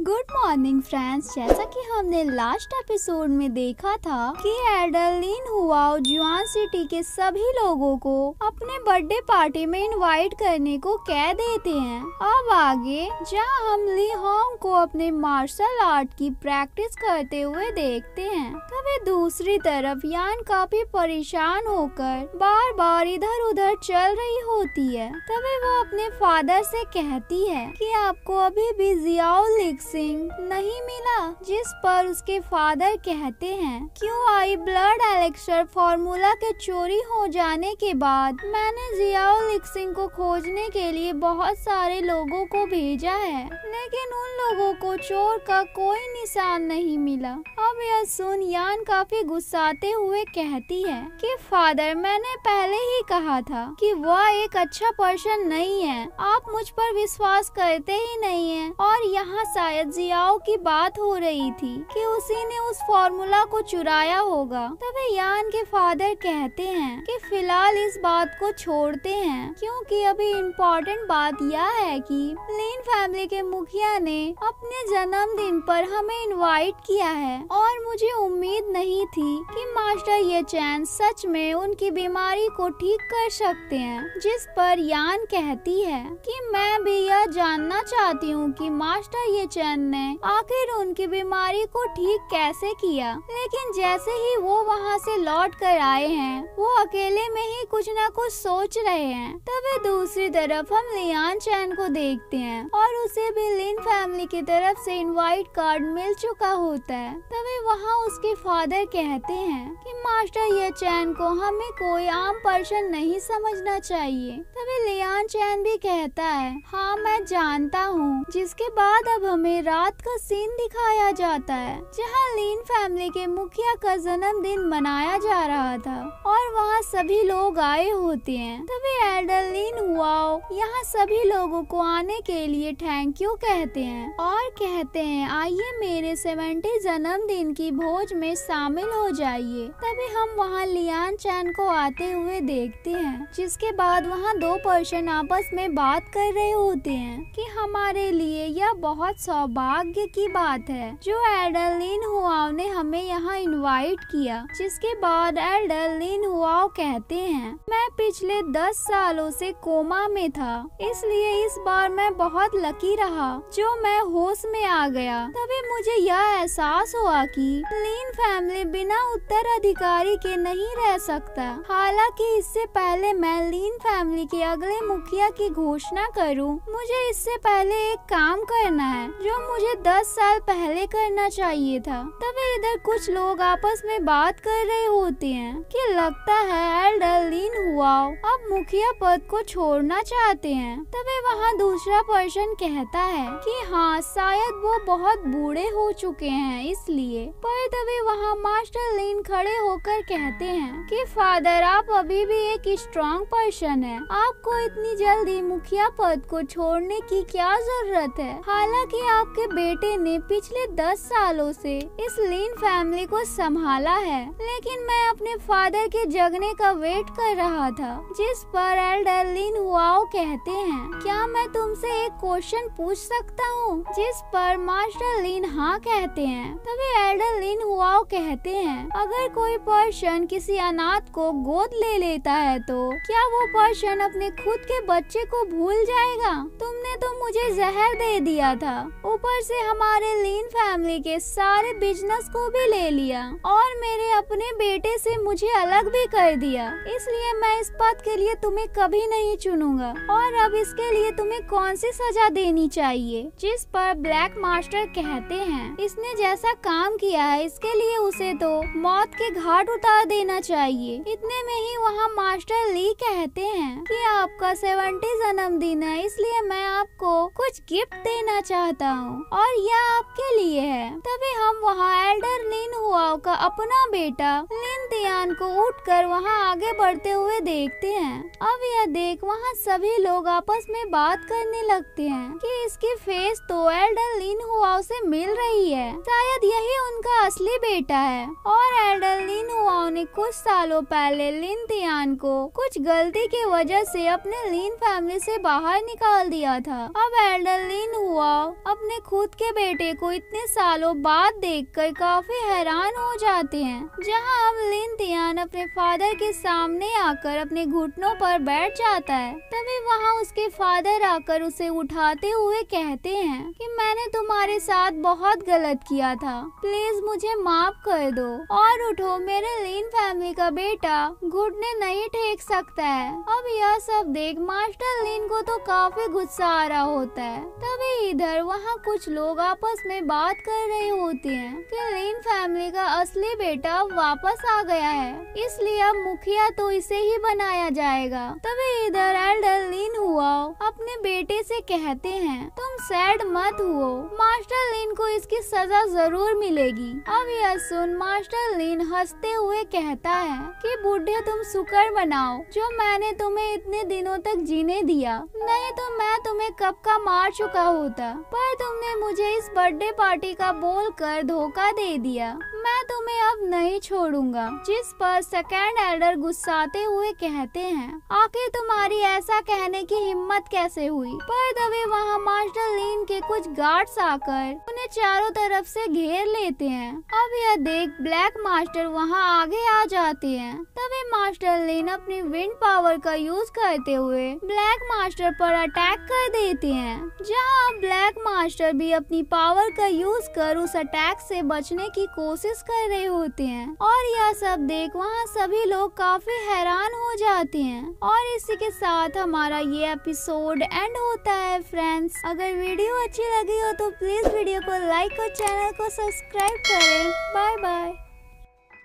Good morning friends. जैसा कि हमने लास्ट एपिसोड में देखा था कि एडरलिन हुआओ जुआन सिटी के सभी लोगों को अपने बर्थडे पार्टी में इनवाइट करने को कह देते हैं। अब आगे जहां हम ली होंग को अपने मार्शल आर्ट की प्रैक्टिस करते हुए देखते हैं, तभी दूसरी तरफ यान काफी परेशान होकर बार बार इधर उधर चल रही होती है। तभी वो अपने फादर से कहती है कि आपको अभी भी जियाओ लिक्सिंग नहीं मिला, जिस पर उसके फादर कहते हैं क्यों आई ब्लड एलेक्सर फॉर्मूला के चोरी हो जाने के बाद मैंने जियाओ लिक्सिंग को खोजने के लिए बहुत सारे लोगों को भेजा है, लेकिन उन लोगों को चोर का कोई निशान नहीं मिला। अब यह सुन यान काफी गुस्साते हुए कहती है कि फादर, मैंने पहले ही कहा था कि वह एक अच्छा पर्सन नहीं है, आप मुझ पर विश्वास करते ही नहीं हैं। और यहाँ शायद जियाओ की बात हो रही थी कि उसी ने उस फॉर्मूला को चुराया होगा। तभी यान के फादर कहते हैं कि फिलहाल इस बात को छोड़ते हैं, क्योंकि अभी इम्पोर्टेंट बात यह है कि लिन फैमिली के मुखिया ने अपने जन्मदिन पर हमें इनवाइट किया है और मुझे उम्मीद नहीं थी कि मास्टर ये चैन सच में उनकी बीमारी को ठीक कर सकते हैं। जिस पर यान कहती है कि मैं भी यह जानना चाहती हूँ कि मास्टर ये चैन ने आखिर उनकी बीमारी को ठीक कैसे किया। लेकिन जैसे ही वो वहाँ से लौट कर आए हैं, वो अकेले में ही कुछ न कुछ सोच रहे हैं। तभी दूसरी तरफ हम लियान चैन को देखते हैं और उसे भी लिन फैमिली की तरफ से इनवाइट कार्ड मिल चुका होता है। तभी वहाँ उसके फादर कहते हैं कि मास्टर ये चैन को हमें कोई आम पर्सन नहीं समझना चाहिए। तभी लियान चैन भी कहता है, हाँ मैं जानता हूँ। जिसके बाद अब हमें रात का सीन दिखाया जाता है जहाँ लिन फैमिली के मुखिया का जन्मदिन मनाया जा रहा था और वहाँ सभी लोग आए होते हैं। तभी एडरलिन हुआओ यहाँ सभी लोगों को आने के लिए थैंक यू कहते हैं और कहते हैं आइए मेरे 70 जन्मदिन की भोज में शामिल हो जाइए। तभी हम वहाँ लियान चैन को आते हुए देखते हैं, जिसके बाद वहाँ दो पर्सन आपस में बात कर रहे होते हैं कि हमारे लिए यह बहुत सौभाग्य की बात है जो एडरलिन हुआओ ने हमें यहाँ इनवाइट किया। जिसके बाद एडरलिन हुआओ कहते हैं मैं पिछले 10 सालों से कोमा में था, इसलिए इस बार मैं बहुत लकी रहा जो मैं होश में आ गया। तभी मुझे यह एहसास हुआ कि लिन फैमिली बिना उत्तराधिकारी के नहीं रह सकता। हालांकि इससे पहले मैं लिन फैमिली के अगले मुखिया की घोषणा करूं, मुझे इससे पहले एक काम करना है जो मुझे 10 साल पहले करना चाहिए था। तभी इधर कुछ लोग आपस में बात कर रहे होते हैं कि लगता है एडरलिन हुआओ अब मुखिया पद को छोड़ना चाहते हैं। तभी वहाँ दूसरा पर्सन कहता है कि हाँ शायद वो बहुत बूढ़े हो चुके हैं इसलिए। पर तभी वहाँ मास्टर लिन खड़े होकर कहते हैं कि फादर आप अभी भी एक स्ट्रॉन्ग पर्सन है, आपको इतनी जल्दी मुखिया पद को छोड़ने की क्या जरूरत है। हालांकि आपके बेटे ने पिछले 10 सालों से इस लिन फैमिली को संभाला है, लेकिन मैं अपने फादर के जगने का वेट कर रहा था। जिस पर एडरलिन हुआओ कहते हैं क्या मैं तुमसे एक क्वेश्चन पूछ सकता हूँ। जिस पर मास्टर लिन हाँ कहते हैं। तभी एडरलिन हुआओ कहते हैं अगर कोई पर्सन किसी अनाथ को गोद ले लेता है तो क्या वो पर्सन अपने खुद के बच्चे को भूल जाएगा। तुमने तो मुझे जहर दे दिया था, ऊपर से हमारे लिन फैमिली के सारे बिजनेस को भी ले लिया और मेरे अपने बेटे से मुझे अलग भी कर दिया। इसलिए मैं इस पद के लिए तुम्हें कभी नहीं चुनूंगा और अब इसके लिए तुम्हें कौन सी सजा देनी चाहिए। जिस पर ब्लैक मास्टर कहते हैं इसने जैसा काम किया है इसके लिए उसे तो मौत के घाट उतार देना चाहिए। इतने में ही वहाँ मास्टर ली कहते हैं कि आपका 70 जन्मदिन है, इसलिए मैं आपको कुछ गिफ्ट देना चाहता हूँ और यह आपके लिए है। तभी हम वहाँ एडरलिन हुआओ का अपना बेटा लिन तियान को उठकर वहाँ आगे बढ़ते हुए देखते हैं। अब यह देख वहाँ सभी लोग आपस में बात करने लगते हैं कि इसकी फेस तो एडरलिन हुआओ से मिल रही है। शायद यही उनका असली बेटा है। और एल्डर लिन हुआओ ने कुछ सालों पहले लिन तियान को कुछ गलती की वजह से अपने लिन फैमिली से बाहर निकाल दिया था। अब एल्डर लिन हुआओ अपने खुद के बेटे को इतने सालों बाद देखकर काफी हैरान हो जाते हैं। जहां अब लिन तियान अपने फादर के सामने आकर अपने घुटनों पर बैठ जाता है। तभी वहां उसके फादर आकर उसे उठाते हुए कहते हैं कि मैंने तुम्हारे साथ बहुत गलत किया था, प्लीज मुझे माफ कर दो और उठो, मेरे लिन फैमिली का बेटा घुटने नहीं टेक सकता है। अब यह सब देख मास्टर लिन को तो काफी गुस्सा आ रहा होता है। तभी इधर वहाँ कुछ लोग आपस में बात कर रहे होते हैं कि लिन फैमिली का असली बेटा वापस आ गया है, इसलिए अब मुखिया तो इसे ही बनाया जाएगा। तभी इधर एल्डर लिन हुआओ अपने बेटे से कहते हैं तुम सैड मत हुओ, मास्टर लिन को इसकी सजा जरूर मिलेगी। अब यह सुन मास्टर लिन हंसते हुए कहता है कि बूढ़े तुम शुक्र मनाओ जो मैंने तुम्हें इतने दिनों तक जीने दिया, नहीं तो मैं तुम्हें कब का मार चुका होता, पर तुमने मुझे इस बर्थडे पार्टी का बोलकर धोखा दे दिया, मैं तुम्हें अब नहीं छोड़ूंगा। जिस पर सेकंड एल्डर गुस्साते हुए कहते हैं आखिर तुम्हारी ऐसा कहने की हिम्मत कैसे हुई। पर तभी वहाँ मास्टर लिन के कुछ गार्ड्स आकर उन्हें चारों तरफ से घेर लेते हैं। अब यह देख ब्लैक मास्टर वहाँ आगे आ जाते हैं। तभी मास्टर लिन अपनी विंड पावर का यूज करते हुए ब्लैक मास्टर पर अटैक कर देते हैं। जहाँ ब्लैक मास्टर भी अपनी पावर का यूज कर उस अटैक से बचने की कोशिश कर रहे होते हैं। और यह सब देख वहाँ सभी लोग काफी हैरान हो जाते हैं। और इसी के साथ हमारा ये एपिसोड एंड होता है। फ्रेंड्स, अगर वीडियो अच्छी लगी हो तो प्लीज वीडियो को लाइक और चैनल को सब्सक्राइब करें। Bye bye.